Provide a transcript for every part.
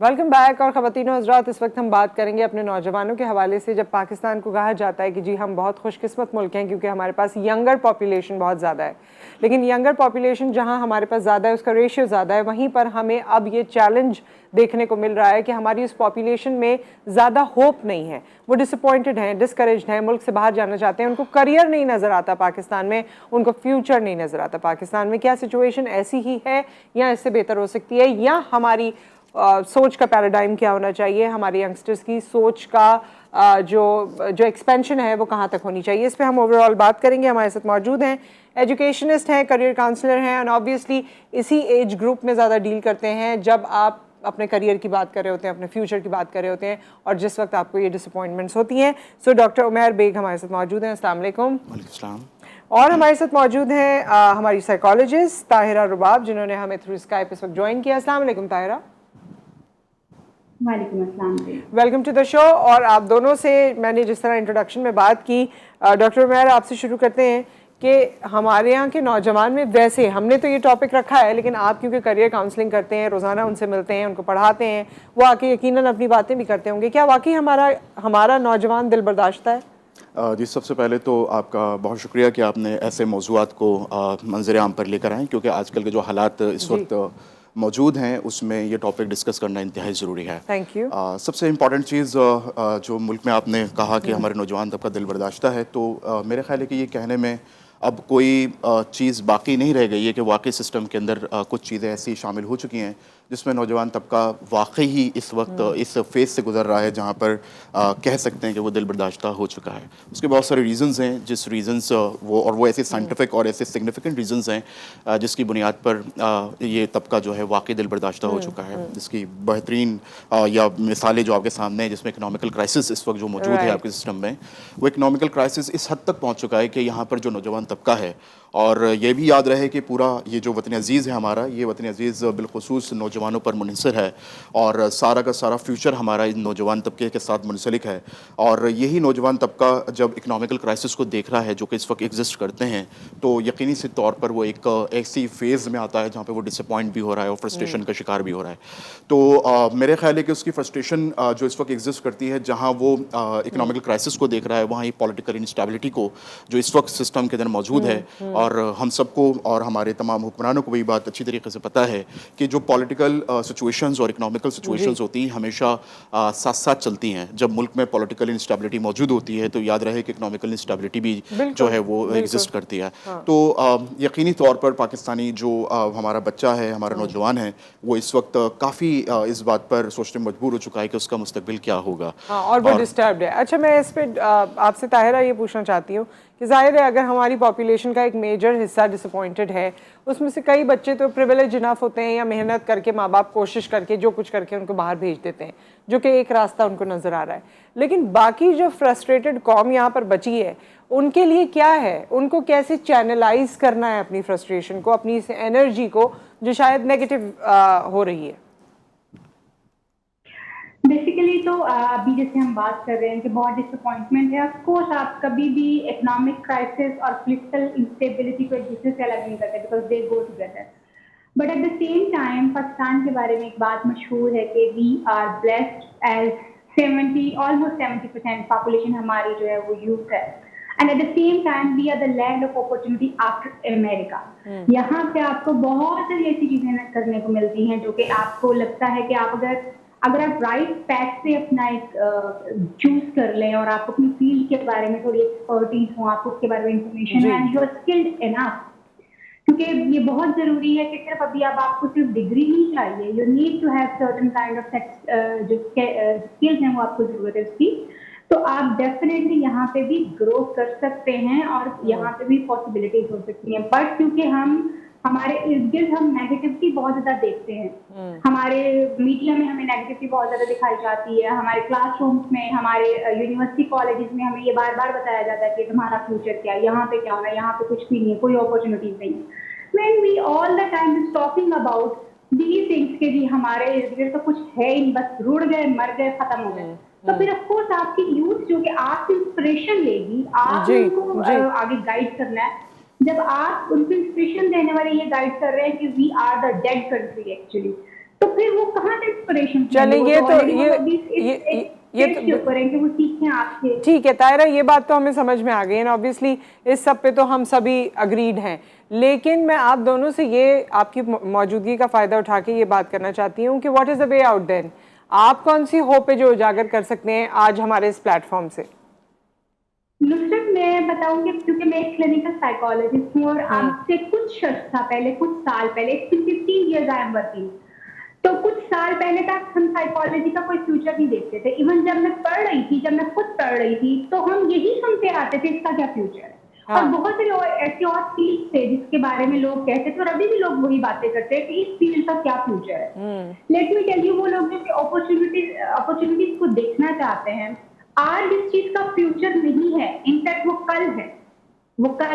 Welcome back. और ख़वातीनो हज़रात, इस वक्त हम बात करेंगे अपने नौजवानों के हवाले से। जब पाकिस्तान को कहा जाता है कि जी हम बहुत खुशकिस्मत मुल्क हैं क्योंकि हमारे पास यंगर पॉपुलेशन बहुत ज़्यादा है, लेकिन यंगर पॉपुलेशन जहां हमारे पास ज़्यादा है उसका रेशियो ज़्यादा है, वहीं पर हमें अब ये चैलेंज देखने को मिल रहा है कि हमारी उस पॉपुलेशन में ज़्यादा होप नहीं है। वो डिसअपॉइंटेड हैं, डिस्करेज्ड हैं, मुल्क से बाहर जाना चाहते हैं, उनको करियर नहीं नज़र आता पाकिस्तान में, उनको फ्यूचर नहीं नज़र आता पाकिस्तान में। क्या सिचुएशन ऐसी ही है या इससे बेहतर हो सकती है, या हमारी सोच का पैराडाइम क्या होना चाहिए, हमारे यंगस्टर्स की सोच का जो एक्सपेंशन है वो कहाँ तक होनी चाहिए, इस पे हम ओवरऑल बात करेंगे। हमारे साथ मौजूद हैं एजुकेशनिस्ट हैं, करियर काउंसलर हैं, और ऑब्वियसली इसी एज ग्रुप में ज़्यादा डील करते हैं जब आप अपने करियर की बात कर रहे होते हैं, अपने फ्यूचर की बात कर रहे होते हैं, और जिस वक्त आपको ये डिसअपॉइंटमेंट्स होती हैं। सो डॉक्टर उमैर बेग हमारे साथ मौजूद हैं। अस्सलाम वालेकुम। और हमारे साथ मौजूद हैं हमारी साइकोलॉजिस्ट ताहिरा रुबाब, जिन्होंने हमें थ्रू स्काइप इस वक्त ज्वाइन किया। अस्सलाम वालेकुम Tahira. Welcome to the show. और आप दोनों से मैंने जिस तरह इंट्रोडक्शन में बात की, डॉक्टर उमैर आपसे शुरू करते हैं कि हमारे यहाँ के नौजवान में, वैसे हमने तो ये टॉपिक रखा है, लेकिन आप क्योंकि करियर काउंसलिंग करते हैं, रोज़ाना उनसे मिलते हैं, उनको पढ़ाते हैं, वो आके यकीनन अपनी बातें भी करते होंगे, क्या वाकई हमारा नौजवान दिल बर्दाश्त है? जी, सबसे पहले तो आपका बहुत शुक्रिया कि आपने ऐसे मौज़ूआत को मंज़र आम पर लेकर आएँ, क्योंकि आजकल के जो हालात इस वक्त मौजूद हैं उसमें ये टॉपिक डिस्कस करना इंतहाई ज़रूरी है। Thank you. सबसे इम्पॉर्टेंट चीज़ जो मुल्क में आपने कहा कि हमारे नौजवान तबका दिल बर्दाश्ता है, तो मेरे ख्याल है कि ये कहने में अब कोई चीज़ बाकी नहीं रह गई है कि वाकई सिस्टम के अंदर कुछ चीज़ें ऐसी शामिल हो चुकी हैं जिसमें नौजवान तबका वाकई ही इस वक्त इस फेज़ से गुजर रहा है जहाँ पर कह सकते हैं कि वो दिल बर्दाश्ता हो चुका है। उसके बहुत सारे रीज़न्स हैं, जिस रीज़न्स वो ऐसे साइंटिफिक और ऐसे सिग्निफिकेंट रीज़न्स हैं जिसकी बुनियाद पर ये तबका जो है वाकई दिल बर्दाश्ता हो चुका है। जिसकी बेहतरीन या मिसालें जो आपके सामने हैं, जिसमें इकनॉमिकल क्राइसिस इस वक्त जो मौजूद है आपके सिस्टम में, वो इकनॉमिकल क्राइसिस इस हद तक पहुँच चुका है कि यहाँ पर जो नौजवान तबका है, और ये भी याद रहे कि पूरा ये जो वतन अज़ीज़ है हमारा, ये वतन अज़ीज़ बिलखुसूस नौजवानों पर मुनहसर है, और सारा का सारा फ्यूचर हमारा इन नौजवान तबके के साथ मुंसलिक है। और यही नौजवान तबका जब इकनॉमिकल क्राइसिस को देख रहा है जो कि इस वक्त एग्जिस्ट करते हैं, तो यकीनी से तौर पर वो एक ऐसी फेज़ में आता है जहाँ पर वो डिसअपॉइंट भी हो रहा है और फ्रस्ट्रेशन का शिकार भी हो रहा है। तो मेरे ख्याल है कि उसकी फ्रस्ट्रेशन जो इस वक्त एग्जिस्ट करती है, जहाँ वो इकनॉमिकल क्राइसिस को देख रहा है, वहाँ ही पॉलिटिकल इंस्टेबिलिटी को जो इस वक्त सिस्टम के अंदर मौजूद है, और हम सबको और हमारे तमाम हुक्मरानों को भी बात अच्छी तरीके से पता है कि जो पॉलिटिकल सिचुएशंस और इकोनॉमिकल सिचुएशंस होती हैं हमेशा साथ साथ चलती हैं। जब मुल्क में पॉलिटिकल इंस्टेबिलिटी मौजूद होती है तो याद रहे कि इकोनॉमिकल इंस्टेबिलिटी भी जो है वो एग्जिस्ट करती है। तो यकीनी तौर पर पाकिस्तानी जो हमारा बच्चा है, हमारा नौजवान है, वो इस वक्त काफ़ी इस बात पर सोचने मजबूर हो चुका है कि उसका मुस्तकबिल क्या होगा। और वो डिस्टर्ब्ड है। अच्छा, मैं इस पर आपसे ताहिरा ये पूछना चाहती हूँ कि जाहिर है अगर हमारी पॉपुलेशन का एक मेजर हिस्सा डिसअपॉइंटेड है, उसमें से कई बच्चे तो प्रिविलेज इनफ होते हैं या मेहनत करके माँ बाप कोशिश करके जो कुछ करके उनको बाहर भेज देते हैं, जो कि एक रास्ता उनको नज़र आ रहा है, लेकिन बाकी जो फ्रस्ट्रेटेड कौम यहाँ पर बची है, उनके लिए क्या है? उनको कैसे चैनलाइज करना है अपनी फ्रस्ट्रेशन को, अपनी इस एनर्जी को जो शायद नेगेटिव हो रही है? बेसिकली तो अभी जैसे हम बात कर रहे हैं कि बहुत डिसअपॉइंटमेंट है। ऑफ कोर्स आप कभी भी इकोनॉमिक क्राइसिस और पॉलिटिकल इंस्टेबिलिटी को एक दूसरे से अलग नहीं करते, because they go together. But at the same time Pakistan के बारे में एक बात मशहूर है कि we are blessed as 70% population हमारी जो है वो यूथ है, and at the same time we are the land of opportunity after America. यहाँ पे आपको बहुत सारी ऐसी चीजें करने को मिलती हैं जो कि आपको लगता है कि आप अगर आप राइट पैथ से अपना एक चूज कर लें और आप अपनी फील्ड के बारे में थोड़ी एक्सपर्टीज हो, आपको उसके बारे में इंफॉर्मेशन है, and you are skilled enough, क्योंकि ये बहुत जरूरी है कि सिर्फ अभी अब आपको सिर्फ डिग्री नहीं चाहिए, you need to have certain kind of जो स्किल्स हैं वो आपको जरूरत है उसकी। तो आप डेफिनेटली यहाँ पे भी ग्रो कर सकते हैं और यहाँ पे भी पॉसिबिलिटीज हो सकती हैं। बट क्योंकि हमारे इर्द गिर्द हम नेगेटिविटी बहुत ज्यादा देखते हैं, हमारे मीडिया में हमें नेगेटिविटी बहुत ज्यादा दिखाई जाती है, हमारे क्लासरूम्स में, हमारे यूनिवर्सिटी कॉलेजेस में हमें ये बार बार बताया जाता है कि तुम्हारा फ्यूचर क्या है, यहाँ पे क्या होना है, यहाँ पे कुछ भी नहीं है, कोई अपॉर्चुनिटीज नहीं है। When we all the time is talking about these things कि जी हमारे इर्द गिर्द तो कुछ है ही नहीं, बस रुड़ गए, मर गए, खत्म हो गए, तो फिर ऑफ कोर्स आपकी यूथ जो कि आपसे इंस्पिरेशन लेगी, आप उनको आगे गाइड करना है। जब आप उनको इंस्पिरेशन देने वाले ये गाइड कर रहे हैं कि we are the dead country actually, तो फिर वो कहाँ से इंस्पिरेशन? चले ये तो करें कि वो सीखें आपसे। ठीक है तायरा, ये बात तो हमें समझ में आ गई है ना, ऑब्वियसली इस सब पे तो हम सभी अग्रीड हैं, लेकिन मैं आप दोनों से ये आपकी मौजूदगी का फ़ायदा उठा के ये बात करना चाहती हूँ कि what is the way out then? आप कौन सी होप है जो उजागर कर सकते हैं आज हमारे इस प्लेटफॉर्म से? नुसरत, मैं बताऊंगी क्योंकि मैं एक क्लिनिकल साइकोलॉजिस्ट हूँ और आपसे कुछ अर्सा पहले, कुछ साल पहले, 15 years आई एम वर्किंग, तो कुछ साल पहले तक हम साइकोलॉजी का कोई फ्यूचर नहीं देखते थे। इवन जब मैं पढ़ रही थी, जब मैं खुद पढ़ रही थी, तो हम यही सुनते आते थे इसका क्या फ्यूचर है। और बहुत सारे ऐसे और फील्ड थे जिसके बारे में लोग कहते थे और अभी भी लोग वही बातें करते हैं कि इस फील्ड का क्या फ्यूचर है। लेट मी टेल यू, वो लोग जो अपॉर्चुनिटीज को देखना चाहते हैं, आज इस चीज का फ्यूचर नहीं है, इनफैक्ट वो कल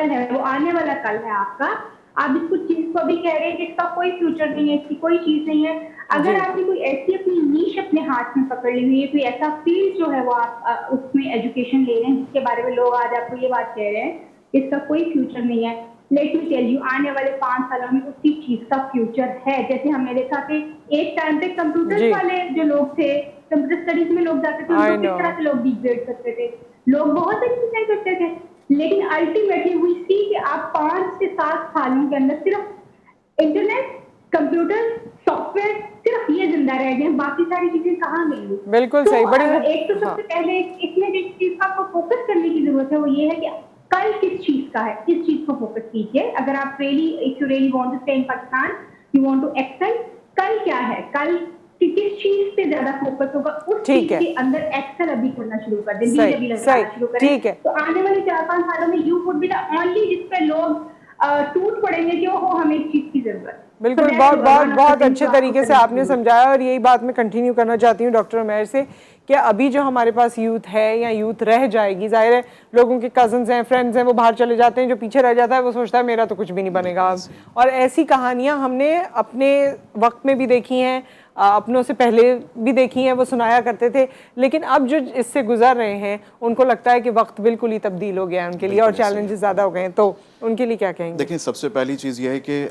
है, वो आने वाला कल है आपका। आप इसको चीज को अभी कह रहे हैं कि इसका कोई फ्यूचर नहीं है, इसकी कोई चीज नहीं है। अगर आपने कोई ऐसी अपनी नीश अपने हाथ में पकड़ ली हुई है, कोई ऐसा फील्ड जो है वो आप उसमें एजुकेशन ले रहे हैं जिसके बारे में लोग आज आपको ये बात कह रहे हैं इसका कोई फ्यूचर नहीं है, लेट मी टेल यू, आने वाले 5 सालों में उसी चीज का फ्यूचर है। जैसे हमने देखा कि एक टाइम पे कंप्यूटर वाले जो लोग थे, कंप्यूटर स्टडीज में लोग जाते थे, उनको किस तरह से लोग डिग्रेड करते थे, लोग बहुत अच्छी चीजें करते थे, लेकिन अल्टीमेटली वी सी कि आप 5 से 7 सालों के अंदर सिर्फ इंटरनेट, कंप्यूटर, सॉफ्टवेयर, सिर्फ ये जिंदा रह गए, बाकी सारी चीजें कहाँ गई? बिल्कुल तो सही। बड़ी एक तो सबसे पहले इसमें जिस चीज का आपको फोकस करने की जरूरत है वो ये है कि कल किस चीज का है, इस चीज को फोकस कीजिए। अगर आप if you really want to stay in Pakistan, you want to excel, कल क्या है, कल किस चीज पे ज्यादा फोकस होगा, उस चीज के अंदर एक्सेल अभी करना शुरू कर दें, अभी लगाना शुरू करें। तो आने वाले 4-5 सालों में you would be the only जिस पे लोग टूट पड़ेंगे कि ओहो हमें इस चीज की जरूरत। बिल्कुल, बहुत अच्छे तरीके से आपने समझाया और यही बात मैं कंटिन्यू करना चाहती हूँ डॉक्टर उमैर से कि अभी जो हमारे पास यूथ है या यूथ रह जाएगी, जाहिर है लोगों के कजन्स हैं, फ्रेंड्स हैं, वो बाहर चले जाते हैं, जो पीछे रह जाता है वो सोचता है मेरा तो कुछ भी नहीं बनेगा अब। और ऐसी कहानियाँ हमने अपने वक्त में भी देखी हैं, अपनों से पहले भी देखी हैं, वो सुनाया करते थे, लेकिन अब जो इससे गुजर रहे हैं उनको लगता है कि वक्त बिल्कुल ही तब्दील हो गया है उनके लिए और चैलेंजेस ज़्यादा हो गए हैं, तो उनके लिए क्या कहेंगे? देखिए, सबसे पहली चीज़ ये है कि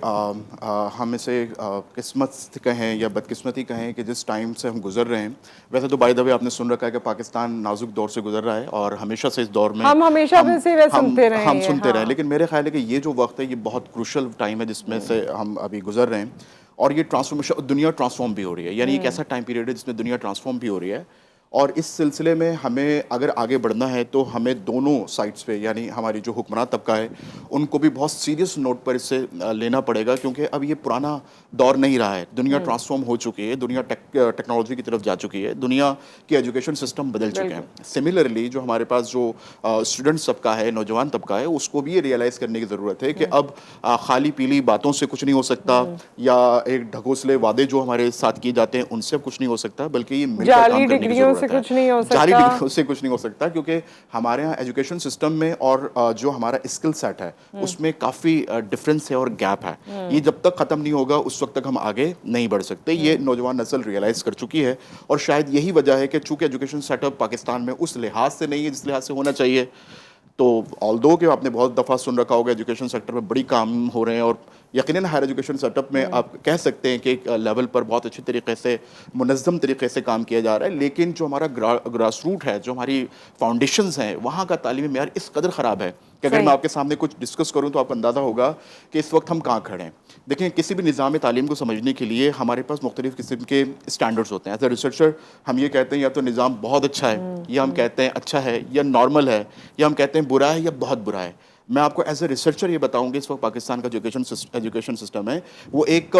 हम इसे किस्मत कहें या बदकिस्मती कहें कि जिस टाइम से हम गुजर रहे हैं, वैसे तो बाय द वे आपने सुन रखा है कि पाकिस्तान नाजुक दौर से गुजर रहा है और हमेशा से इस दौर में हम हमेशा से सुनते रहे हैं, लेकिन मेरे ख्याल है कि ये जो वक्त है ये बहुत क्रूशल टाइम है जिसमें से हम अभी गुजर रहे हैं और ये ट्रांसफॉर्मेशन, दुनिया ट्रांसफॉर्म भी हो रही है, यानी एक ऐसा टाइम पीरियड है जिसमें दुनिया ट्रांसफॉर्म भी हो रही है। और इस सिलसिले में हमें अगर आगे बढ़ना है तो हमें दोनों साइड्स पे, यानी हमारी जो हुक्मरान तबका है उनको भी बहुत सीरियस नोट पर इससे लेना पड़ेगा, क्योंकि अब ये पुराना दौर नहीं रहा है। दुनिया ट्रांसफॉर्म हो चुकी है, दुनिया टेक्नोलॉजी की तरफ जा चुकी है, दुनिया की एजुकेशन सिस्टम बदल चुके हैं। सिमिलरली जो हमारे पास जो स्टूडेंट्स तबका है, नौजवान तबका है, उसको भी ये रियलाइज़ करने की ज़रूरत है कि अब खाली पीली बातों से कुछ नहीं हो सकता या एक ढकोसले वादे जो हमारे साथ किए जाते हैं उनसे कुछ नहीं हो सकता, बल्कि ये मिलकर काम करने की ज़रूरत से कुछ नहीं हो सकता, जारी डिग्री से कुछ नहीं हो सकता, क्योंकि हमारे यहाँ एजुकेशन सिस्टम में और जो हमारा स्किल सेट है उसमें काफ़ी डिफरेंस है और गैप है। ये जब तक ख़त्म नहीं होगा उस वक्त तक हम आगे नहीं बढ़ सकते। ये नौजवान नस्ल रियलाइज़ कर चुकी है और शायद यही वजह है कि चूँकि एजुकेशन सेटअप पाकिस्तान में उस लिहाज से नहीं है जिस लिहाज से होना चाहिए। तो ऑल्दो कि आपने बहुत दफ़ा सुन रखा होगा एजुकेशन सेक्टर में बड़ी काम हो रहे हैं और यकीनन हायर एजुकेशन सेटअप में आप कह सकते हैं कि एक लेवल पर बहुत अच्छे तरीके से, मुनज़्ज़म तरीके से काम किया जा रहा है, लेकिन जो हमारा ग्रास रूट है, जो हमारी फाउंडेशंस हैं, वहाँ का तालीमी मेयार इस कदर ख़राब है कि अगर मैं आपके सामने कुछ डिस्कस करूँ तो आपको अंदाज़ा होगा कि इस वक्त हम कहाँ खड़े हैं। देखिए, किसी भी निज़ाम तालीम को समझने के लिए हमारे पास मुख्तलिफ़ किस्म के स्टैंडर्ड्स होते हैं। एज ए रिसर्चर हम ये कहते हैं या तो निज़ाम बहुत अच्छा है, या हम कहते हैं अच्छा है, या नॉर्मल है, या हम कहते हैं बुरा है या बहुत बुरा है। मैं आपको एज ए रिसर्चर ये बताऊंगी इस वक्त पाकिस्तान का एजुकेशन सिस्टम है वो एक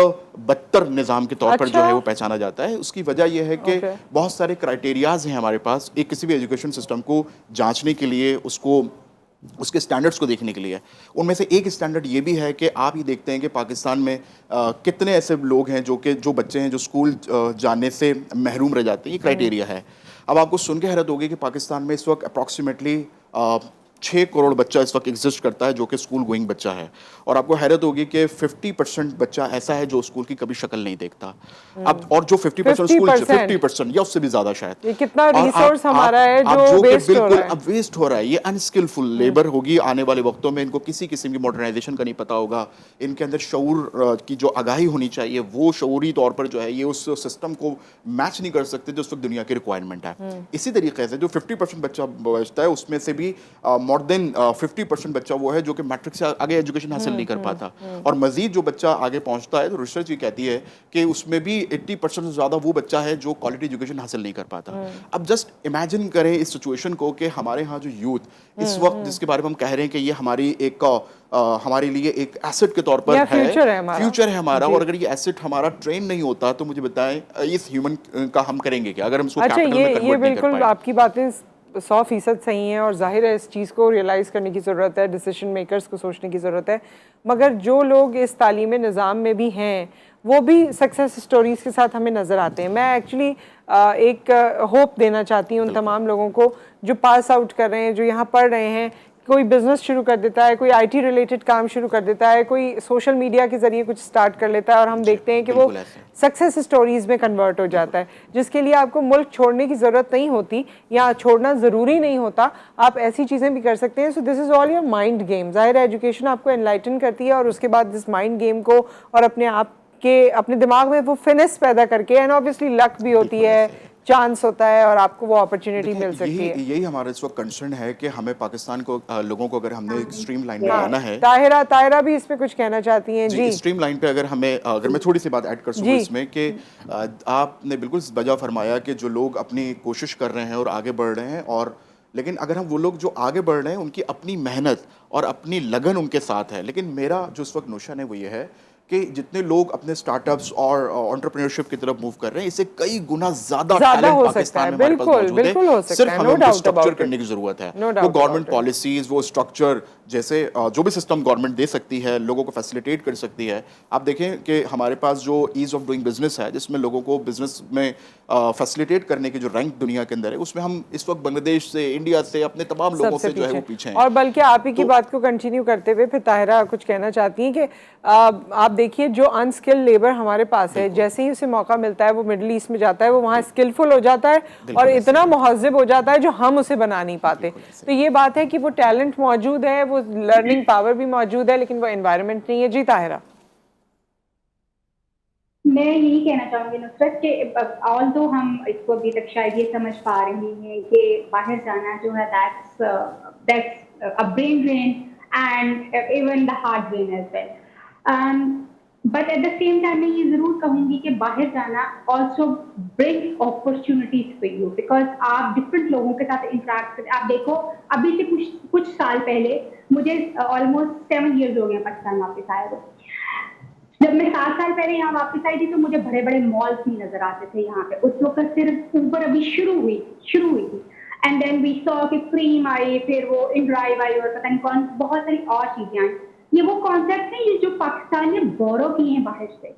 बदतर निज़ाम के तौर पर जो है वो पहचाना जाता है। उसकी वजह यह है कि बहुत सारे क्राइटेरियाज हैं हमारे पास एक किसी भी एजुकेशन सिस्टम को जांचने के लिए, उसको उसके स्टैंडर्ड्स को देखने के लिए। उनमें से एक स्टैंडर्ड ये भी है कि आप ये देखते हैं कि पाकिस्तान में कितने ऐसे लोग हैं जो बच्चे हैं जो स्कूल जाने से महरूम रह जाते हैं। ये क्राइटेरिया है। अब आपको सुन के हैरत होगी कि पाकिस्तान में इस वक्त अप्रॉक्सीमेटली 6 करोड़ बच्चा इस वक्त एग्जिस्ट करता है जो कि स्कूल गोइंग बच्चा है, और आपको हैरत होगी कि 50% बच्चा ऐसा है जो स्कूल की कभी शक्ल नहीं देखता। अब और जो 50% स्कूल 50% या उससे भी ज्यादा शायद, ये कितना और रिसोर्स हमारा है आप जो कि वेस्ट हो बिल्कुल रहा है। अब वेस्ट हो रहा है। ये अनस्किलफुल लेबर होगी आने वाले वक्तों में, इनको किसी किस्म की मॉडर्नाइजेशन का नहीं पता होगा, इनके अंदर शऊर की जो आगाही होनी चाहिए वो शऊरी तौर पर जो है ये उस सिस्टम को मैच नहीं कर सकते जो उस वक्त दुनिया की रिक्वायरमेंट है। इसी तरीके से जो 50% बच्चा बचता है उसमें से भी मोर देन 50% बच्चा वो है जो कि मैट्रिक से आगे एजुकेशन हासिल नहीं कर पाता, और मजीद जो बच्चा आगे पहुंचता है तो रिसर्च ये कहती है कि उसमें भी 80% से ज़्यादा वो बच्चा है जो क्वालिटी एजुकेशन हासिल नहीं कर पाता। अब जस्ट इमेजिन करें इस सिचुएशन को कि हमारे यहाँ जो यूथ इस वक्त जिसके बारे में हम कह रहे हैं कि ये हमारी एक हमारे लिए एक एसेट के तौर पर है, फ्यूचर है हमारा, और अगर ये एसेट हमारा ट्रेन नहीं होता तो मुझे बताएं इस ह्यूमन का हम करेंगे क्या अगर हम उसको कैपिटल में कन्वर्ट नहीं कर पाए। बिल्कुल आपकी बातें 100% सही हैं और जाहिर है इस चीज़ को रियलाइज़ करने की ज़रूरत है, डिसीजन मेकर्स को सोचने की ज़रूरत है, मगर जो लोग इस तालीमी निज़ाम में भी हैं वो भी सक्सेस स्टोरीज़ के साथ हमें नज़र आते हैं। मैं एक्चुअली एक होप देना चाहती हूँ उन तमाम लोगों को जो पास आउट कर रहे हैं, जो यहाँ पढ़ रहे हैं, कोई बिजनेस शुरू कर देता है, कोई आईटी रिलेटेड काम शुरू कर देता है, कोई सोशल मीडिया के जरिए कुछ स्टार्ट कर लेता है और हम देखते हैं कि वो सक्सेस स्टोरीज में कन्वर्ट हो जाता है, जिसके लिए आपको मुल्क छोड़ने की ज़रूरत नहीं होती या छोड़ना ज़रूरी नहीं होता, आप ऐसी चीज़ें भी कर सकते हैं। So this is all your mind game. ज़ाहिर है एजुकेशन आपको एनलाइटन करती है और उसके बाद इस माइंड गेम को और अपने दिमाग में वो फिनिश पैदा करके, एंड ऑब्वियसली लक भी होती है, चांस होता है और आपको वो अपॉर्चुनिटी मिल सकती है। यही हमारा इस वक्त कंसर्न है कि हमें पाकिस्तान को लोगों को अगर हमने स्ट्रीम लाइन में लाना है। ताहिरा भी इस पे कुछ कहना चाहती हैं जी। स्ट्रीम लाइन पे अगर मैं थोड़ी सी बात ऐड कर सकूं इसमें कि आपने बिल्कुल बजा फरमाया कि जो लोग अपनी कोशिश कर रहे हैं और आगे बढ़ रहे हैं, और लेकिन अगर हम वो लोग जो आगे बढ़ रहे हैं उनकी अपनी मेहनत और अपनी लगन उनके साथ है, लेकिन मेरा जो इस वक्त नोशन है वो ये है कि जितने लोग अपने स्टार्टअप्स और एंटरप्रेन्योरशिप की तरफ मूव कर रहे हैं इससे कई गुना ज्यादा टैलेंट पाकिस्तान में हमारे पास मौजूद है। सिर्फ हमें उनको स्ट्रक्चर करने की जरूरत है। वो गवर्नमेंट पॉलिसीज, वो स्ट्रक्चर जैसे जो भी सिस्टम गवर्नमेंट दे सकती है, लोगों को फैसिलिटेट कर सकती है। आप देखें कि हमारे पास जो ईज ऑफ डूइंग बिजनेस है, जिसमें लोगों को बिजनेस में फैसिलिटेट करने की जो रैंक दुनिया के अंदर है, उसमें हम इस वक्त बांग्लादेश से, इंडिया से, अपने तमाम लोगों से जो है वो पीछे हैं। और बल्कि आप ही की बात को कंटिन्यू करते हुए फिर ताहिरा कुछ कहना चाहती हैं कि आप देखिए जो अनस्किल्ड लेबर हमारे पास है, जैसे ही उसे मौका मिलता है वो मिडिल ईस्ट में जाता है, वो वहाँ स्किलफुल हो जाता है और इतना मुहज़्ज़ब हो जाता है जो हम उसे बना नहीं पाते। तो ये बात है कि वो टैलेंट मौजूद है, वो लर्निंग पावर भी मौजूद है, लेकिन वो एनवायरनमेंट नहीं है। जी ताहिरा। मैं यही कहना चाहूंगी नुसरत कि ऑल्दो हम इसको अभी तक शायद ये समझ पा रहे हैं कि बाहर जाना जो है that's a brain drain and even the heart drain as well, but at the same time मैं ये जरूर कहूंगी कि बाहर जाना also brings opportunities for you, because आप डिफरेंट लोगों के साथ इंटरेक्ट करते। आप देखो अभी से कुछ साल पहले मुझे ऑलमोस्ट 7 years हो गए पाकिस्तान वापस आए हुए। जब मैं 7 साल पहले यहाँ वापस आई थी तो मुझे बड़े बड़े मॉल्स नहीं नजर आते थे यहाँ पे। उस वक्त सिर्फ ऊबर अभी शुरू हुई थी, एंड देन वी सॉ कि क्रीम आई, फिर वो इन ड्राइव आई और पता नहीं कौन बहुत सारी और चीजें आई। ये वो कॉन्सेप्ट है जो पाकिस्तान ने बोरो किए हैं बाहर से।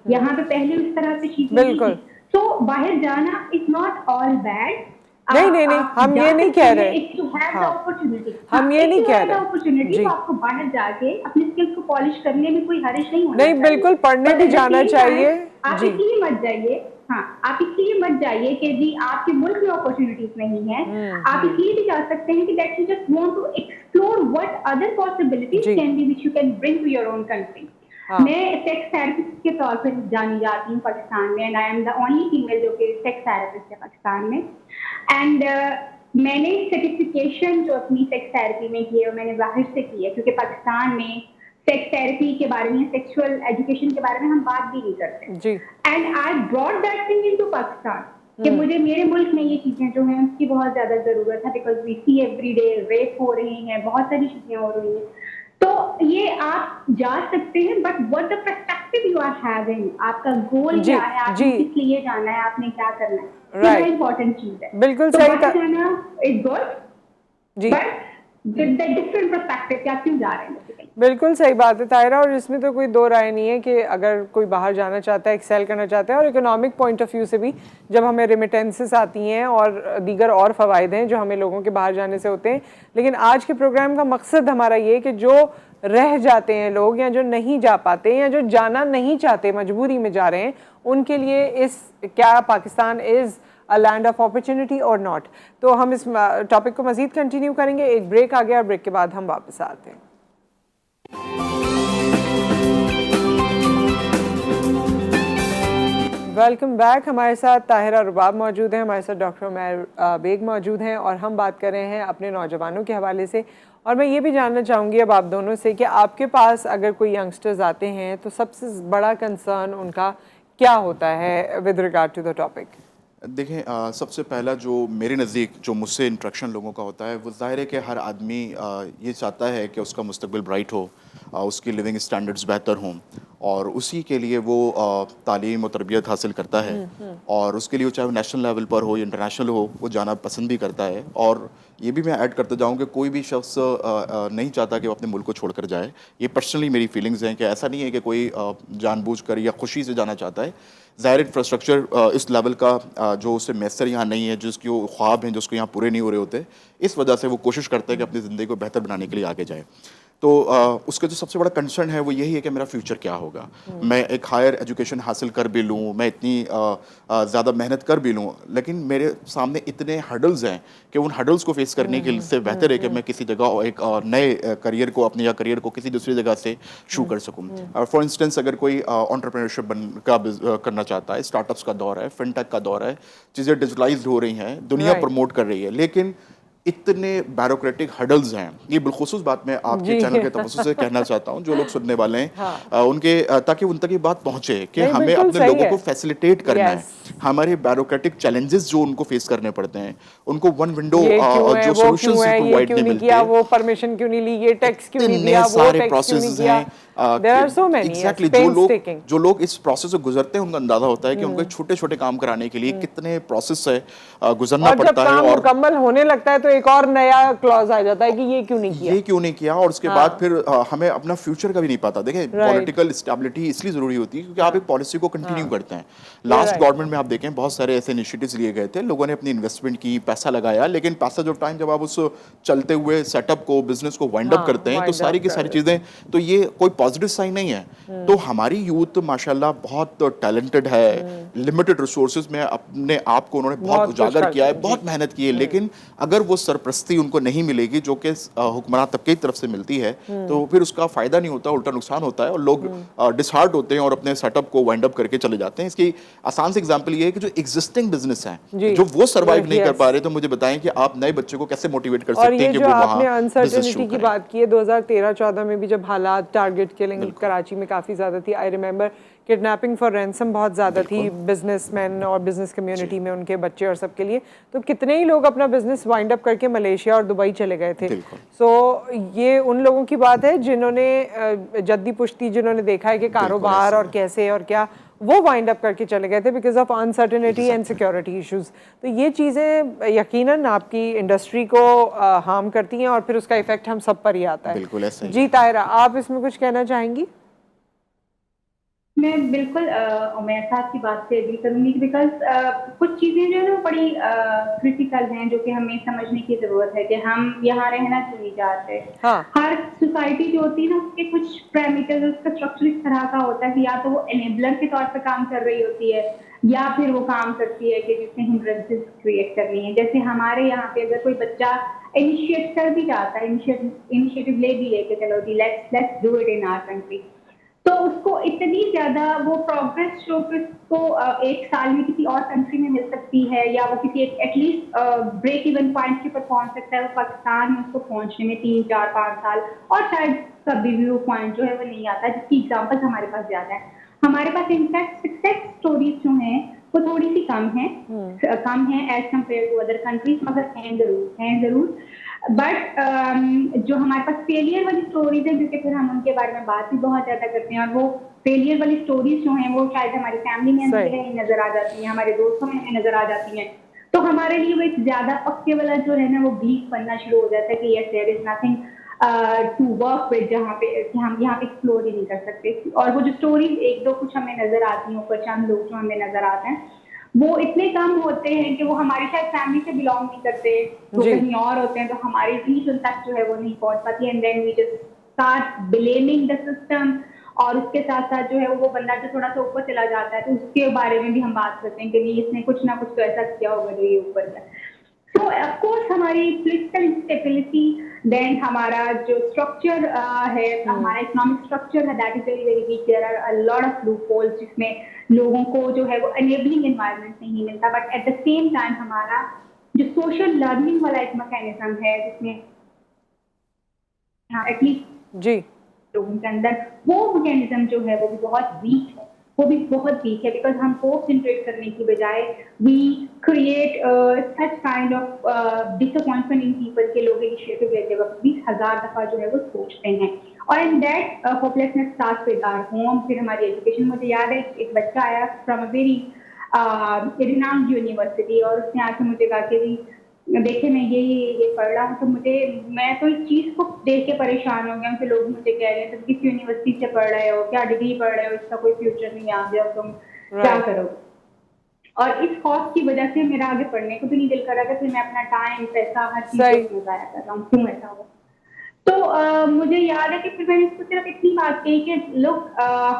यहाँ पे पहले इस तरह से चीजें बिल्कुल। तो बाहर जाना इज नॉट ऑल बैड। नहीं, हम ये नहीं कह रहे। हम ये नहीं कह रहे अपॉर्चुनिटी तो आपको बाहर जाके अपने स्किल्स को पॉलिश करने में कोई हर्ज नहीं होना। नहीं, बिल्कुल पढ़ने भी जाना चाहिए। आप इसलिए मत जाइए, हाँ आप इसलिए मत जाइए कि जी आपके मुल्क में अपॉर्चुनिटीज नहीं है। आप इसलिए भी जा सकते हैं कि that you just want to explore what other possibilities can be which you can bring to your own country. मैं सेक्स थेरेपिस्ट के तौर पर जानी जाती हूँ पाकिस्तान में, and I am the only female जो कि सेक्स थेरेपिस्ट है पाकिस्तान में। एंड मैंने सर्टिफिकेशन जो अपनी सेक्स थेरेपी में की है वो मैंने बाहर से की है, क्योंकि पाकिस्तान में सेक्स थेरेपी के बारे में, सेक्सुअल एजुकेशन के बारे में हम बात भी नहीं करते। And I brought that thing into Pakistan कि मुझे मेरे मुल्क में ये चीजें जो हैं उसकी बहुत ज्यादा जरूरत है, because we see every day rape हो रहे हैं, बहुत सारी चीजें हो रही हैं। तो ये आप जा सकते हैं, but what the perspective you are having, आपका गोल क्या है, आपने किस लिए जाना है, आपने क्या करना है, ये बहुत इंपॉर्टेंट चीज है। बिल्कुल सही जाना is good, but different perspective कि आप क्यों जा रहे हैं बेसिकली। बिल्कुल सही बात है ताहिरा, और इसमें तो कोई दो राय नहीं है कि अगर कोई बाहर जाना चाहता है, एक्सेल करना चाहता है, और इकोनॉमिक पॉइंट ऑफ व्यू से भी जब हमें रेमिटेंसेस आती हैं और दीगर और फ़वाइद हैं जो हमें लोगों के बाहर जाने से होते हैं। लेकिन आज के प्रोग्राम का मकसद हमारा ये कि जो रह जाते हैं लोग, या जो नहीं जा पाते, या जो जाना नहीं चाहते, मजबूरी में जा रहे हैं, उनके लिए इस क्या Pakistan is a land of opportunity और नॉट। तो हम इस टॉपिक को मज़ीद कंटिन्यू करेंगे। एक ब्रेक आ गया और ब्रेक के बाद हम वापस आते हैं। Welcome back. हमारे साथ ताहिरा रुबाब मौजूद हैं, हमारे साथ डॉक्टर उमैर बेग मौजूद हैं, और हम बात कर रहे हैं अपने नौजवानों के हवाले से। और मैं ये भी जानना चाहूँगी अब आप दोनों से कि आपके पास अगर कोई यंगस्टर्स आते हैं तो सबसे बड़ा कंसर्न उनका क्या होता है with regard to the topic? देखें, सबसे पहला जो मेरे नज़दीक जो मुझसे इंट्रैक्शन लोगों का होता है, वो ज़ाहिर है कि हर आदमी ये चाहता है कि उसका मुस्तकबिल ब्राइट हो, उसकी लिविंग स्टैंडर्ड्स बेहतर हों, और उसी के लिए वो तालीम और तरबियत हासिल करता है। और उसके लिए चाहे वो नेशनल लेवल पर हो या इंटरनेशनल हो, वो जाना पसंद भी करता है। और ये भी मैं ऐड करते जाऊँ कि कोई भी शख्स नहीं चाहता कि वो अपने मुल्क को छोड़कर जाए। ये पर्सनली मेरी फीलिंग्स हैं कि ऐसा नहीं है कि कोई जानबूझकर या खुशी से जाना चाहता है। ज़ाहिर इंफ्रास्ट्रक्चर इस लेवल का जो उसे मैसर यहाँ नहीं है, जिसकी वो ख्वाब हैं जो उसको यहाँ पूरे नहीं हो रहे होते, इस वजह से वो कोशिश करता है कि अपनी ज़िंदगी को बेहतर बनाने के लिए आगे जाए। तो उसका जो सबसे बड़ा कंसर्न है वो यही है कि मेरा फ्यूचर क्या होगा। मैं एक हायर एजुकेशन हासिल कर भी लूँ, मैं इतनी ज़्यादा मेहनत कर भी लूँ, लेकिन मेरे सामने इतने हर्डल्स हैं कि उन हर्डल्स को फेस करने के से बेहतर है कि मैं किसी जगह एक नए करियर को, अपने या करियर को किसी दूसरी जगह से शुरू कर सकूँ। फॉर इंस्टेंस, अगर कोई एंटरप्रेन्योरशिप करना चाहता है, स्टार्टअप्स का दौर है, फिनटेक का दौर है, चीज़ें डिजिटलाइज्ड हो रही हैं, दुनिया प्रमोट कर रही है, लेकिन इतने ब्यूरोक्रेटिक हर्डल्स हैं। ये बिलखुसूस बात मैं आपके चैनल के तवज्जुह से कहना चाहता हूँ, जो लोग सुनने वाले हैं, हाँ। उनके ताकि उन तक ये बात पहुँचे कि हमें अपने लोगों को फैसिलिटेट करना है। हमारे ब्यूरोक्रेटिक चैलेंजेस जो उनको फेस करने पड़ते हैं, उनको वन विंडो जो सॉल्यूशंस प्रोवाइड नहीं मिलते, वो परमिशन क्यों नहीं ली, ये टैक्स क्यों नहीं दिया, वो सारे टैक्स क्यों नहीं प्रोसेस किया। There are so many, exactly जो लोग इस प्रोसेस से गुजरते हैं उनको अंदाजा होता है कि उनको छोटे छोटे काम कराने के लिए कितने प्रोसेस से गुजरना पड़ता है। और मुकम्मल होने लगता है तो एक और नया क्लॉज आ जाता है कि ये क्यों नहीं किया, और उसके बाद फिर हमें अपना फ्यूचर का भी नहीं पता। देखें, पॉलिटिकल स्टेबिलिटी इसलिए जरूरी होती है क्योंकि आप एक पॉलिसी को कंटिन्यू करते हैं। लास्ट गवर्नमेंट में आप देखें बहुत सारे ऐसे इनिशिएटिव्स लिए गए थे, लोगों ने अपनी इन्वेस्टमेंट की, पैसा लगाया, लेकिन पैसेज ऑफ टाइम जब आप उस चलते हुए सेटअप को, बिजनेस को वाइंड अप करते हैं, तो सारी की सारी चीजें, तो ये कोई पॉजिटिव साइन नहीं है। तो हमारी यूथ माशाल्लाह बहुत टैलेंटेड है, लिमिटेड रिसोर्सेज में अपने आप को उन्होंने बहुत उजागर किया है, बहुत मेहनत की है, लेकिन अगर वो सरपरस्ती उनको नहीं मिलेगी जो कि हुक्मरान तबके की तरफ से मिलती है, तो फिर उसका फायदा नहीं होता, उल्टा नुकसान होता है, और लोग डिसहार्ट होते हैं और अपने सेटअप को वाइंड अप करके चले जाते हैं। इसकी आसान सी एग्जांपल ये है कि जो एग्जिस्टिंग बिजनेस हैं, जो वो सर्वाइव नहीं कर पा रहे, तो मुझे बताएं कि आप नए बच्चे को कैसे मोटिवेट कर सकते हैं कि वो वहां अनसर्टेनिटी की बात की है 2013-14 में भी, जब हालात, टारगेट किलिंग कराची में काफ़ी ज़्यादा थी। I remember kidnapping for ransom बहुत ज़्यादा थी बिजनेसमैन और बिजनेस कम्युनिटी में, उनके बच्चे और सब के लिए। तो कितने ही लोग अपना बिजनेस वाइंड अप करके मलेशिया और दुबई चले गए थे। सो ये उन लोगों की बात है जिन्होंने जद्दी पुश्ती, जिन्होंने देखा है कि कारोबार और कैसे और क्या, वो वाइंड अप करके चले गए थे because of uncertainty and security issues. तो ये चीज़ें यकीनन आपकी इंडस्ट्री को हार्म करती हैं और फिर उसका इफेक्ट हम सब पर ही आता है। बिल्कुल ऐसा ही। जी ताहिरा, आप इसमें कुछ कहना चाहेंगी? मैं बिल्कुल उमैर साहब की बात से एग्री करूंगी, बिकॉज कुछ चीजें जो है ना बड़ी क्रिटिकल हैं, जो कि हमें समझने की जरूरत है कि हम यहाँ रहना क्यों नहीं चाहते। हर सोसाइटी जो होती है ना, उसके कुछ पैरामीटर्स, उसका स्ट्रक्चर इस तरह का होता है कि या तो वो एनेबलर के तौर पर काम कर रही होती है, या फिर वो काम करती है कि जिसने हिंड्रेंसेस क्रिएट करनी है। जैसे हमारे यहाँ पे अगर कोई बच्चा इनिशिएट कर भी जाता है, इनिशिएटिव ले भी लेके, चलो जी let's do it in our country, तो उसको इतनी ज्यादा वो प्रोग्रेस जो कि उसको एक साल में किसी और कंट्री में मिल सकती है, या वो किसी एटलीस्ट ब्रेक इवन पॉइंट के ऊपर पहुंच सकता है, वो पाकिस्तान में उसको पहुंचने में 3, 4, 5 साल, और शायद कभी भी वो पॉइंट जो है वो नहीं आता, जिसकी एग्जाम्पल्स हमारे पास ज्यादा है। हमारे पास इनफैक्ट सक्सेस स्टोरीज जो हैं वो थोड़ी सी कम है as compare to other countries, मगर हैं जरूर। बट जो हमारे पास फेलियर वाली स्टोरीज है, क्योंकि फिर हम उनके बारे में बात भी बहुत ज्यादा करते हैं, और वो फेलियर वाली स्टोरीज जो हैं वो शायद हमारी फैमिली में हमें नजर आ जाती हैं, हमारे दोस्तों में हमें नजर आ जाती हैं, तो हमारे लिए वो एक ज्यादा पक्के वाला जो है ना वो बिलीफ बनना शुरू हो जाता है कि yes there is nothing to work with, जहाँ पे कि हम यहाँ पे एक्सप्लोर ही नहीं कर सकते। और वो जो स्टोरीज एक दो कुछ हमें नजर आती हैं, ऊपर चंद लोग जो हमें नजर आते हैं, वो इतने कम होते हैं कि वो हमारी शायद फैमिली से बिलोंग नहीं करते, वो जी कहीं और होते हैं, तो हमारी रीच उन तक जो है वो नहीं पहुंच पाती। And then we just start blaming the system. और उसके साथ साथ जो है वो बंदा जो थोड़ा सा ऊपर चला जाता है तो उसके बारे में भी हम बात करते हैं कि नहीं इसने कुछ ना कुछ तो ऐसा किया होगा जो ये ऊपर का। तो ऑफ कोर्स हमारी पॉलिटिकल इंस्टेबिलिटी, देन हमारा जो स्ट्रक्चर है, हमारा इकोनॉमिक स्ट्रक्चर है, that is very very weak. There are a lot of loopholes जिसमें लोगों को जो है वो एनेबलिंग एनवायरनमेंट नहीं मिलता। But at the same time हमारा जो सोशल लर्निंग वाला एक मैकेनिज्म है जिसमें एटलीस्ट जी लोगों के अंदर वो मैकेनिज्म जो है वो भी बहुत वीक है, वो भी बहुत वीक है। बिकॉज हम होप जनरेट करने की बजाय we create such kind of disappointment in people के लोग इनिशिएटिव लेते वक्त 20,000 दफा जो है वो सोचते हैं। और in that hopelessness start with our home, फिर हमारी एजुकेशन। मुझे याद है एक बच्चा आया from a very renowned university और उसने आके मुझे कहा कि देखिए मैं ये पढ़ रहा हूँ, तो मैं तो इस चीज को देख के परेशान हो गया हूँ कि लोग मुझे कह रहे हैं तुम किस यूनिवर्सिटी से पढ़ रहे हो, क्या डिग्री पढ़ रहे हो, इसका कोई फ्यूचर नहीं, आ गया तुम क्या राइट करोगे। और इस खौफ की वजह से मेरा आगे पढ़ने को भी नहीं दिल कर रहा था, फिर मैं अपना टाइम पैसा हर चीज सही उसमें जाया कर रहा हूँ, क्यों ऐसा हुआ। तो मुझे याद है कि फिर मैंने इसको सिर्फ इतनी बात कही कि लोग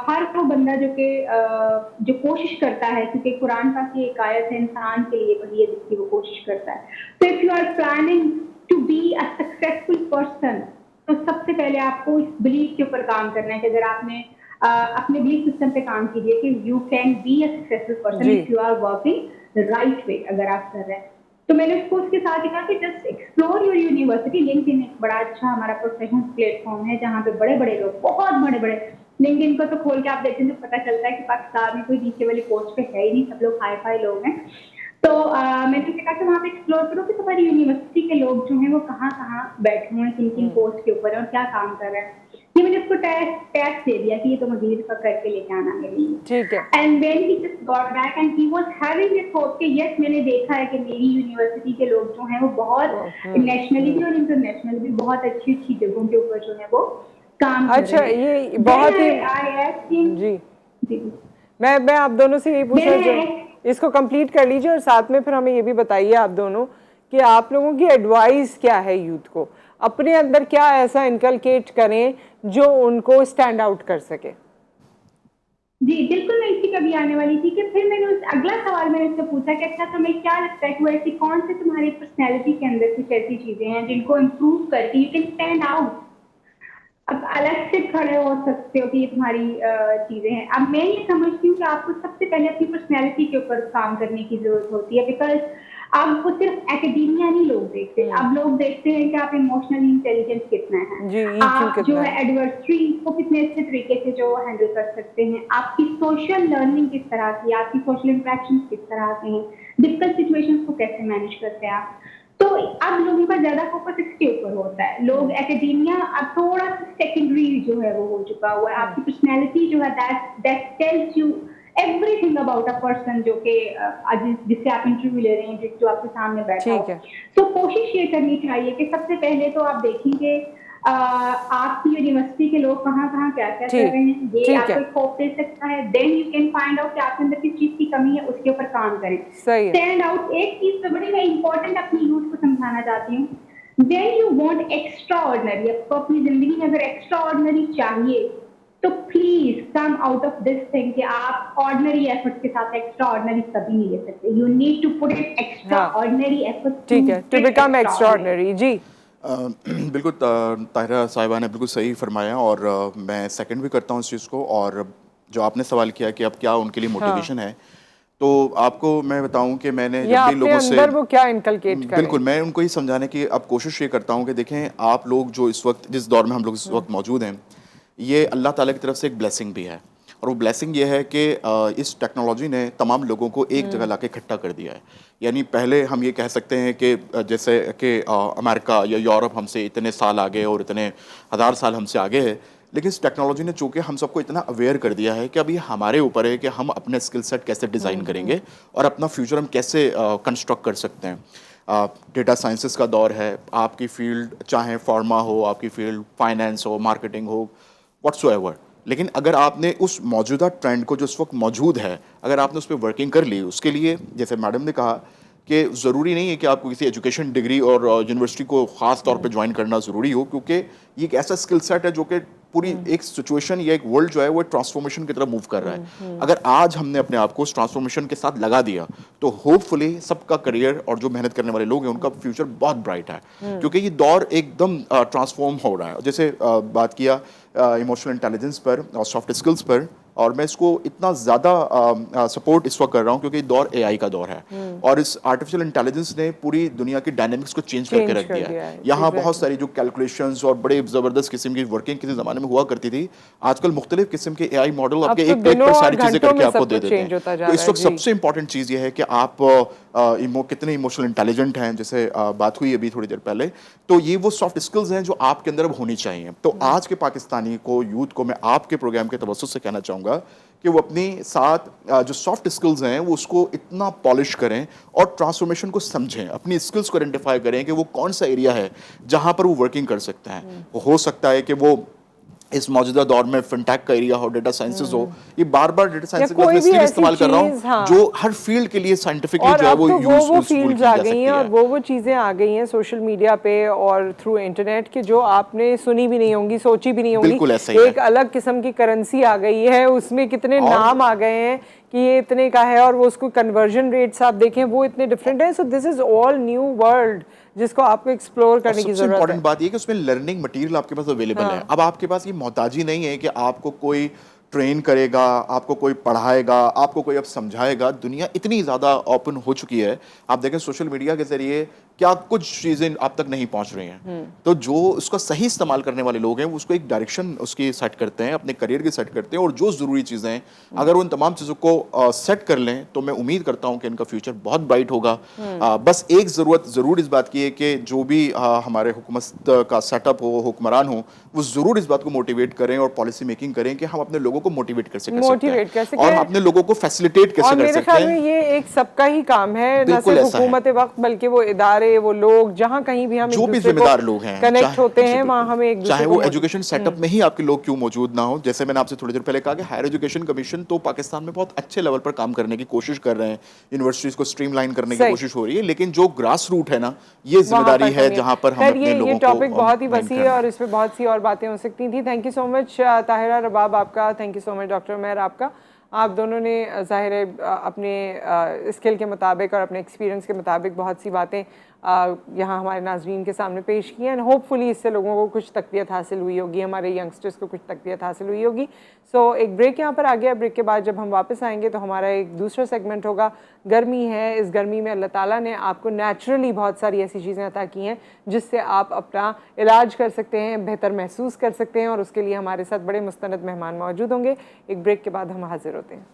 हर वो बंदा जो कोशिश करता है, क्योंकि कुरान पाक की एक आयत है इंसान के लिए वही है जिसकी वो कोशिश करता है। तो if you are planning to be a successful person, तो सबसे पहले आपको इस बिलीफ के ऊपर काम करना है कि अगर आपने अपने बिलीफ सिस्टम पे काम कीजिए कि you can be a successful person जी if you are working right way, अगर आप कर रहे हैं। तो मैंने उसको उसके साथ ही कहा कि just explore your university. LinkedIn एक बड़ा अच्छा हमारा प्रोफेशनल प्लेटफॉर्म है जहाँ पे बड़े बड़े लोग, बहुत बड़े बड़े, लिंक्डइन को तो खोल के आप देखें तो पता चलता है कि पाकिस्तान में कोई नीचे वाली पोस्ट पे है ही नहीं, सब लोग हाई फाई लोग हैं। तो मैंने उसे कहा कि वहाँ पे एक्सप्लोर करो कि तुम्हारी यूनिवर्सिटी के लोग जो हैं वो कहाँ कहाँ बैठे हुए हैं, किन किन पोस्ट के ऊपर और क्या काम कर रहे हैं। ये मैंने उसको टैक्स दे दिया कि ये तो मजीद का करके लेके आना मेरे लिए। ठीक है and when he just got back and he was having this hope कि यस मैंने देखा है कि मेरी यूनिवर्सिटी के लोग जो हैं वो बहुत नेशनली भी और इंटरनेशनल भी बहुत अच्छी अच्छी जगहों के ऊपर जो है वो काम कर अच्छा रहे हैं। ये बहुत ही आई asked him, जी जी मैं आप दोनों से यही पूछना मैं चाहूँ, इसको कंप्लीट कर लीजिए और साथ में फिर हमें ये भी बताइए आप दोनों कि आप लोगों की एडवाइस क्या है यूथ को, अपने अंदर क्या ऐसा इनकलकेट करें जो उनको स्टैंड आउट कर सके। जी बिल्कुल, मैं इसी का भी आने वाली थी कि फिर मैंने अगला सवाल मैंने उससे पूछा कि अच्छा तुम्हें क्या लगता है कि ऐसी कौन से तुम्हारी पर्सनैलिटी के अंदर कुछ ऐसी चीजें हैं जिनको इम्प्रूव करके यू कैन स्टैंड आउट, अब अलग से खड़े हो सकते हो कि ये तुम्हारी चीजें हैं। अब मैं ये समझती हूँ कि आपको सबसे पहले अपनी पर्सनैलिटी के ऊपर काम करने की जरूरत होती है। बिकॉज अब वो सिर्फ एकेडमिया नहीं लोग देखते, अब लोग देखते हैं कि आप इमोशनली इंटेलिजेंट कितना है, जी EQ आप जो कितना है एडवर्सरी को कितने अच्छे तरीके से जो हैंडल कर सकते हैं, आपकी सोशल लर्निंग किस तरह की, आपकी सोशल इंटरेक्शन किस तरह के हैं, डिफिकल्ट सिचुएशंस को कैसे मैनेज करते हैं आप। तो अब लोगों का ज्यादा फोकस इसके ऊपर होता है। लोग एकेडमिया अब थोड़ा सा सेकेंडरी जो है वो हो चुका हुआ है। आपकी पर्सनैलिटी जो है that tells you everything about a person जो कि जिससे आप इंटरव्यू ले रहे हैं, जो आपके सामने बैठा हो। ठीक है तो कोशिश ये करनी चाहिए कि सबसे पहले तो आप देखेंगे आपकी यूनिवर्सिटी के लोग कहाँ कहाँ क्या क्या कर रहे हैं, ये ठीक आपको है एक होप दे सकता है। Then you can find out कि आपके अंदर किस चीज की कमी है, उसके ऊपर काम करें, सही है स्टैंड आउट। एक चीज तो बड़ी मैं इंपॉर्टेंट अपनी यूथ को समझाना चाहती हूँ, when you want extra ordinary, आपको अपनी जिंदगी में अगर एक्स्ट्रा ऑर्डनरी चाहिए तो please come out of this thing कि आप ऑर्डनरी एफर्ट्स के साथ एक्स्ट्रा ऑर्डनरी कभी नहीं ले सकते। You need to put it extra हाँ ऑर्डनरी एफर्ट्स ठीक है टू बिकम एक्स्ट्रा ऑर्डिनरी जी बिल्कुल ताहिरा साहिबा ने बिल्कुल सही फरमाया और मैं सेकंड भी करता हूँ इस चीज़ को। और जो आपने सवाल किया कि अब क्या उनके लिए मोटिवेशन है, तो आपको मैं बताऊं कि मैंने या जब भी अपने लोगों से अंदर वो क्या इनकलकेट करें। बिल्कुल मैं उनको ही समझाने की अब कोशिश ये करता हूं कि देखें आप लोग जो इस वक्त जिस दौर में हम लोग इस वक्त मौजूद हैं, ये अल्लाह ताला की तरफ से एक ब्लेसिंग भी है। और वो ब्लेसिंग ये है कि इस टेक्नोलॉजी ने तमाम लोगों को एक जगह लाके इकट्ठा कर दिया है। यानी पहले हम ये कह सकते हैं कि जैसे कि अमेरिका या यूरोप हमसे इतने साल आगे और इतने हज़ार साल हमसे आगे है, लेकिन इस टेक्नोलॉजी ने चूंकि हम सबको इतना अवेयर कर दिया है कि अभी हमारे ऊपर है कि हम अपने स्किल सेट कैसे डिज़ाइन करेंगे और अपना फ्यूचर हम कैसे कंस्ट्रक्ट कर सकते हैं। डेटा साइंसेस का दौर है, आपकी फील्ड चाहे फार्मा हो, आपकी फील्ड फाइनेंस हो, मार्केटिंग हो, व्हाट्सोएवर, लेकिन अगर आपने उस मौजूदा ट्रेंड को जो इस वक्त मौजूद है, अगर आपने उस पर वर्किंग कर ली, उसके लिए जैसे मैडम ने कहा कि ज़रूरी नहीं है कि आपको किसी एजुकेशन डिग्री और यूनिवर्सिटी को ख़ास तौर पे ज्वाइन करना ज़रूरी हो, क्योंकि ये एक ऐसा स्किल सेट है जो कि पूरी एक सिचुएशन या एक वर्ल्ड जो है वो ट्रांसफॉर्मेशन की तरफ मूव कर रहा है। अगर आज हमने अपने आप को उस ट्रांसफॉर्मेशन के साथ लगा दिया तो होपफुली सबका करियर और जो मेहनत करने वाले लोग हैं उनका फ्यूचर बहुत ब्राइट है, क्योंकि ये दौर एकदम ट्रांसफॉर्म हो रहा है। जैसे बात किया इमोशनल इंटेलिजेंस पर और सॉफ्ट स्किल्स पर, और मैं इसको इतना ज़्यादा सपोर्ट इस वक्त कर रहा हूँ क्योंकि दौर एआई का दौर है और इस आर्टिफिशियल इंटेलिजेंस ने पूरी दुनिया की डायनेमिक्स को चेंज करके रख दिया है। यहाँ बहुत सारी जो कैलकुलेशंस और बड़े ज़बरदस्त किस्म की वर्किंग किसी ज़माने में हुआ करती थी, आजकल मुख्तलिफ किस्म के एआई मॉडल आपके एक क्लिक पर सारी चीज़ें करके आपको दे देते हैं। तो इस वक्त सबसे इंपॉर्टेंट चीज़ ये है कि आप कितने इमोशनल इंटेलिजेंट हैं, जैसे बात हुई अभी थोड़ी देर पहले, तो ये वो सॉफ्ट स्किल्स हैं जो आपके अंदर अब होनी चाहिए। तो आज के पाकिस्तानी को, यूथ को, मैं आपके प्रोग्राम के तवज्जुह से कहना चाहूँगा कि वो अपनी साथ जो सॉफ्ट स्किल्स हैं वो उसको इतना पॉलिश करें और ट्रांसफॉर्मेशन को समझें, अपनी स्किल्स को आइडेंटिफाई करें कि वो कौन सा एरिया है जहाँ पर वो वर्किंग कर सकते हैं। हो सकता है कि वो इस मौजूदा दौर में फिनटेक का एरिया हो, डेटा साइंसेज हो, ये बार बार डेटा साइंसेज का इसलिए इस्तेमाल कर रहा हूँ जो हर फील्ड के लिए साइंटिफिकली जो है वो वो फील्ड्स आ गई हैं और वो चीज़ें आ गई हैं सोशल मीडिया पे और थ्रू इंटरनेट के जो आपने सुनी भी नहीं होंगी, सोची भी नहीं होंगी। एक अलग किस्म की करेंसी आ गई है, उसमें कितने नाम आ गए हैं कि ये इतने का है और वो उसको कन्वर्जन रेट्स आप देखें वो इतने डिफरेंट है। So this is all new world जिसको आपको एक्सप्लोर करने की जरूरत है। इंपॉर्टेंट बात ये कि उसमें लर्निंग मटेरियल आपके पास अवेलेबल है। अब आपके पास ये मोहताजी नहीं है कि आपको कोई ट्रेन करेगा, आपको कोई पढ़ाएगा, आपको कोई अब समझाएगा। दुनिया इतनी ज़्यादा ओपन हो चुकी है, आप देखें सोशल मीडिया के ज़रिए क्या कुछ चीज़ें आप तक नहीं पहुंच रही हैं। तो जो उसका सही इस्तेमाल करने वाले लोग हैं वो उसको एक डायरेक्शन उसकी सेट करते हैं, अपने करियर की सेट करते हैं, और जो ज़रूरी चीज़ें हैं अगर वो इन तमाम चीज़ों को सेट कर लें तो मैं उम्मीद करता हूँ कि इनका फ्यूचर बहुत ब्राइट होगा। बस एक ज़रूरत ज़रूर इस बात की है कि जो भी हमारे हुकूमत का सेटअप हो, हुक्मरान हो, वो ज़रूर इस बात को मोटिवेट करें और पॉलिसी मेकिंग करें कि हम अपने लोगों को मोटिवेट कैसे कर सकते हैं और अपने लोगों को फैसिलिटेट कैसे कर सकते हैं। ये एक सबका ही काम है, न सिर्फ हुकूमत वक्त बल्कि वो इदारे, वो लोग, जहाँ कहीं भी हम जो भी जिम्मेदार लोग हैं कनेक्ट होते हैं वहाँ हमें एक दूसरे चाहे वो एजुकेशन सेटअप में ही आपके लोग क्यों मौजूद ना हो। जैसे मैंने आपसे थोड़ी देर पहले कहा कि हायर एजुकेशन कमीशन तो पाकिस्तान में बहुत अच्छे लेवल पर काम करने की कोशिश कर रहे हैं, यूनिवर्सिटीज को स्ट्रीमलाइन करने की कोशिश हो रही है, लेकिन जो ग्रास रूट है ना, ये जिम्मेदारी है जहाँ पर हम अपने लोगों को। ये टॉपिक बहुत ही वसी है और इस पे बहुत सी और बातें हो सकती थी। Thank you so much Tahira Rabab आपका, thank you so much doctor Umair आपका। आप दोनों ने ज़ाहिर है अपने स्किल के मुताबिक और अपने एक्सपीरियंस के मुताबिक बहुत सी बातें यहाँ हमारे नाज़रीन के सामने पेश की हैं। एंड होपफुली इससे लोगों को कुछ तकवीत हासिल हुई होगी, हमारे यंगस्टर्स को कुछ तकवीत हासिल हुई होगी। सो एक ब्रेक यहाँ पर आ गया। ब्रेक के बाद जब हम वापस आएंगे तो हमारा एक दूसरा सेगमेंट होगा, गर्मी है। इस गर्मी में अल्लाह ताला ने आपको नेचुरली बहुत सारी ऐसी चीज़ें अता की हैं जिससे आप अपना इलाज कर सकते हैं, बेहतर महसूस कर सकते हैं, और उसके लिए हमारे साथ बड़े मुस्तनद मेहमान मौजूद होंगे। एक ब्रेक के बाद हम हाजिर होते हैं।